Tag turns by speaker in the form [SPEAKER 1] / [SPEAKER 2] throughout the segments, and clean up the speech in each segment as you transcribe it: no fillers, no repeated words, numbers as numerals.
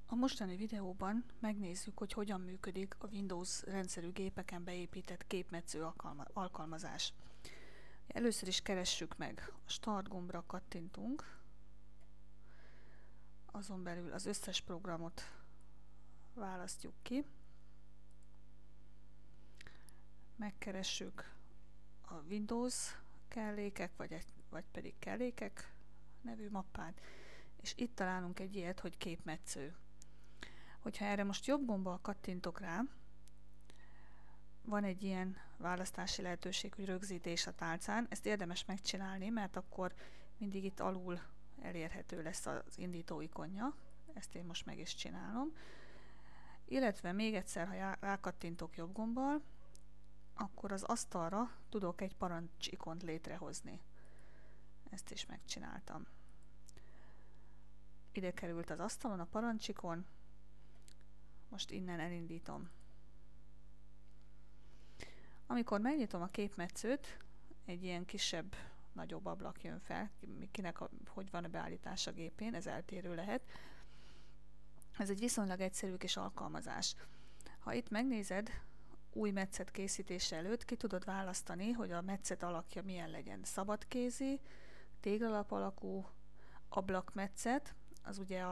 [SPEAKER 1] A mostani videóban megnézzük, hogy hogyan működik a Windows rendszerű gépeken beépített képmetsző alkalmazás. Először is keressük meg a Start gombra, kattintunk, azon belül az összes programot választjuk ki, megkeressük a Windows kellékek, vagy pedig kellékek nevű mappát, és itt találunk egy ilyet, hogy képmetsző. Hogyha erre most jobb gombbal kattintok rá, van egy ilyen választási lehetőség, hogy rögzítés a tálcán. Ezt érdemes megcsinálni, mert akkor mindig itt alul elérhető lesz az indító ikonja. Ezt én most meg is csinálom. Illetve még egyszer, ha rákattintok jobb gombbal, akkor az asztalra tudok egy parancsikont létrehozni. Ezt is megcsináltam. Ide került az asztalon a parancsikon, most innen elindítom. Amikor megnyitom a képmetszőt, egy ilyen kisebb, nagyobb ablak jön fel, kinek hogy van a beállítás a gépén, ez eltérő lehet. Ez egy viszonylag egyszerű kis alkalmazás. Ha itt megnézed, új metszet készítése előtt ki tudod választani, hogy a metszet alakja milyen legyen. Szabadkézi, téglalap alakú, ablakmetszet, az ugye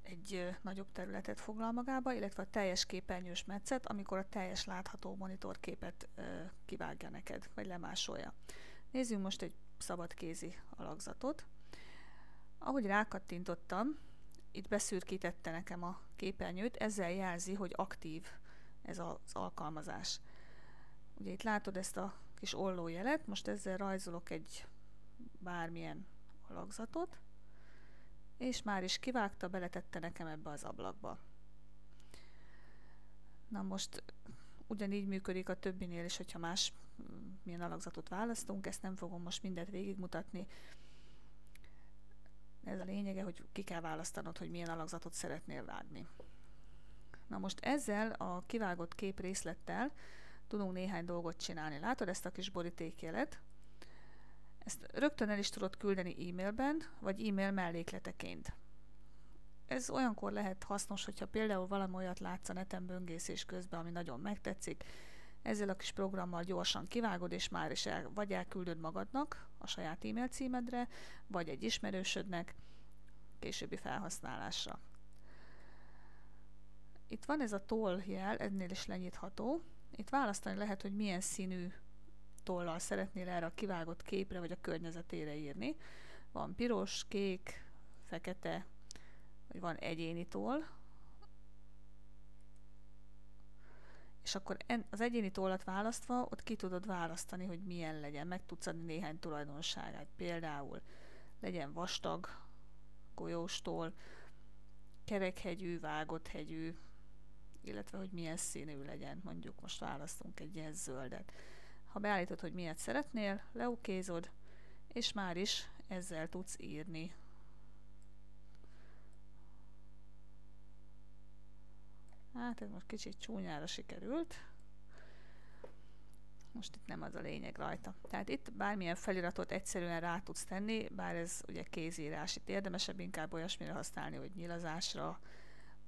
[SPEAKER 1] egy nagyobb területet foglal magába, illetve a teljes képernyős metszet, amikor a teljes látható monitorképet kivágja neked, vagy lemásolja. Nézzünk most egy szabadkézi alakzatot. Ahogy rákattintottam, itt beszürkítette nekem a képernyőt, ezzel jelzi, hogy aktív ez az alkalmazás. Ugye itt látod ezt a kis ollójelet, most ezzel rajzolok egy bármilyen alakzatot, és már is kivágta, beletette nekem ebbe az ablakba. Na most ugyanígy működik a többinél is, hogyha más milyen alakzatot választunk, ezt nem fogom most mindent végigmutatni. Ez a lényege, hogy ki kell választanod, hogy milyen alakzatot szeretnél vágni. Na most ezzel a kivágott képrészlettel tudunk néhány dolgot csinálni. Látod ezt a kis borítékjelet? Ezt rögtön el is tudod küldeni e-mailben, vagy e-mail mellékleteként. Ez olyankor lehet hasznos, hogyha például valami olyat látsz a neten böngészés közben, ami nagyon megtetszik. Ezzel a kis programmal gyorsan kivágod, és már is vagy elküldöd magadnak a saját e-mail címedre, vagy egy ismerősödnek későbbi felhasználásra. Itt van ez a toll jel, ennél is lenyitható. Itt választani lehet, hogy milyen színű tollal szeretnél erre a kivágott képre vagy a környezetére írni. Van piros, kék, fekete, vagy van egyéni toll. És akkor az egyéni tollat választva, ott ki tudod választani, hogy milyen legyen. Meg tudsz adni néhány tulajdonságát. Például legyen vastag, golyós toll, kerekhegyű, vágott hegyű, illetve hogy milyen színű legyen. Mondjuk most választunk egy ilyen zöldet. Ha beállítod, hogy miért szeretnél, leokézod, és már is ezzel tudsz írni. Hát ez most kicsit csúnyára sikerült. Most itt nem az a lényeg rajta. Tehát itt bármilyen feliratot egyszerűen rá tudsz tenni, bár ez ugye kézírás. Itt érdemesebb inkább olyasmire használni, hogy nyilazásra,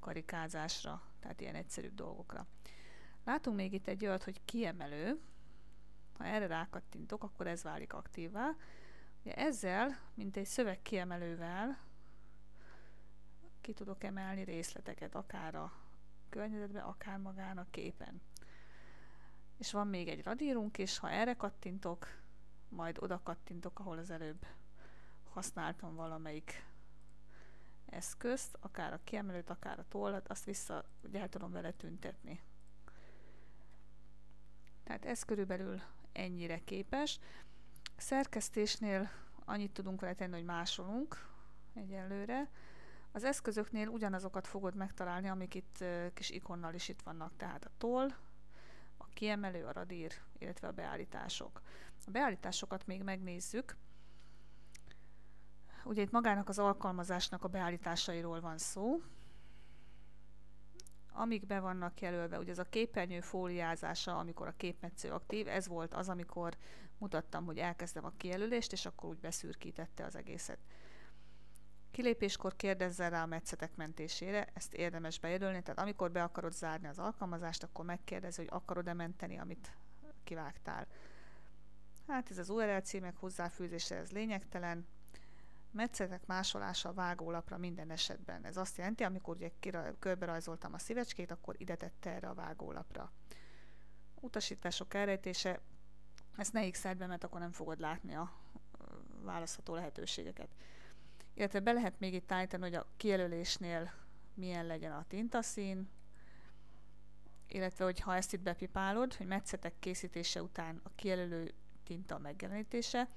[SPEAKER 1] karikázásra, tehát ilyen egyszerűbb dolgokra. Látunk még itt egy olyat, hogy kiemelő. Ha erre rákattintok, akkor ez válik aktívvá. Ugye ezzel, mint egy szövegkiemelővel ki tudok emelni részleteket, akár a környezetben, akár magán a képen. És van még egy radírunk is, ha erre kattintok, majd oda kattintok, ahol az előbb használtam valamelyik eszközt, akár a kiemelőt, akár a tollat, azt vissza ugye el tudom vele tüntetni. Tehát ez körülbelül ennyire képes. Szerkesztésnél annyit tudunk vele tenni, hogy másolunk egyelőre. Az eszközöknél ugyanazokat fogod megtalálni, amik itt kis ikonnal is itt vannak, tehát a toll, a kiemelő, a radír, illetve a beállítások. A beállításokat még megnézzük. Ugye itt magának az alkalmazásnak a beállításairól van szó. Amik be vannak jelölve, ugye ez a képernyő fóliázása, amikor a képmetsző aktív, ez volt az, amikor mutattam, hogy elkezdem a kijelölést, és akkor úgy beszürkítette az egészet. Kilépéskor kérdezzel rá a metszetek mentésére, ezt érdemes bejelölni, tehát amikor be akarod zárni az alkalmazást, akkor megkérdezi, hogy akarod-e menteni, amit kivágtál. Hát ez az URL címek hozzáfűzése, ez lényegtelen. Metszetek másolása a vágólapra minden esetben. Ez azt jelenti, amikor ugye körberajzoltam a szívecskét, akkor ide tette erre a vágólapra. Utasítások elrejtése, ezt ne x-eld be, mert akkor nem fogod látni a választható lehetőségeket. Illetve be lehet még itt állítani, hogy a kijelölésnél milyen legyen a tintaszín, illetve hogy ha ezt itt bepipálod, hogy metszetek készítése után a kijelölő tinta megjelenítése,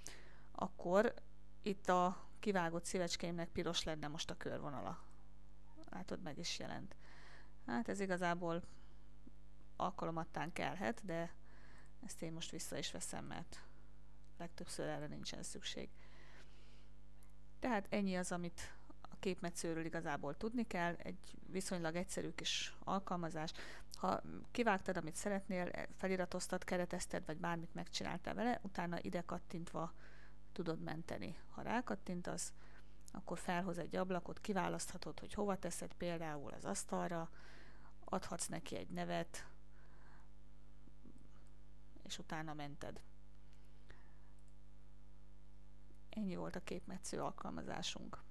[SPEAKER 1] akkor itt a kivágott szívecskémnek piros lenne most a körvonala. Látod, meg is jelent. Hát ez igazából alkalomattán kellhet, de ezt én most vissza is veszem, mert legtöbbször erre nincsen szükség. Tehát ennyi az, amit a képmetszőről igazából tudni kell, egy viszonylag egyszerű kis alkalmazás. Ha kivágtad, amit szeretnél, feliratoztad, keretezted, vagy bármit megcsináltál vele, utána ide kattintva tudod menteni. Ha rákattintasz, akkor felhoz egy ablakot, kiválaszthatod, hogy hova teszed, például az asztalra, adhatsz neki egy nevet, és utána mented. Ennyi volt a képmetsző alkalmazásunk.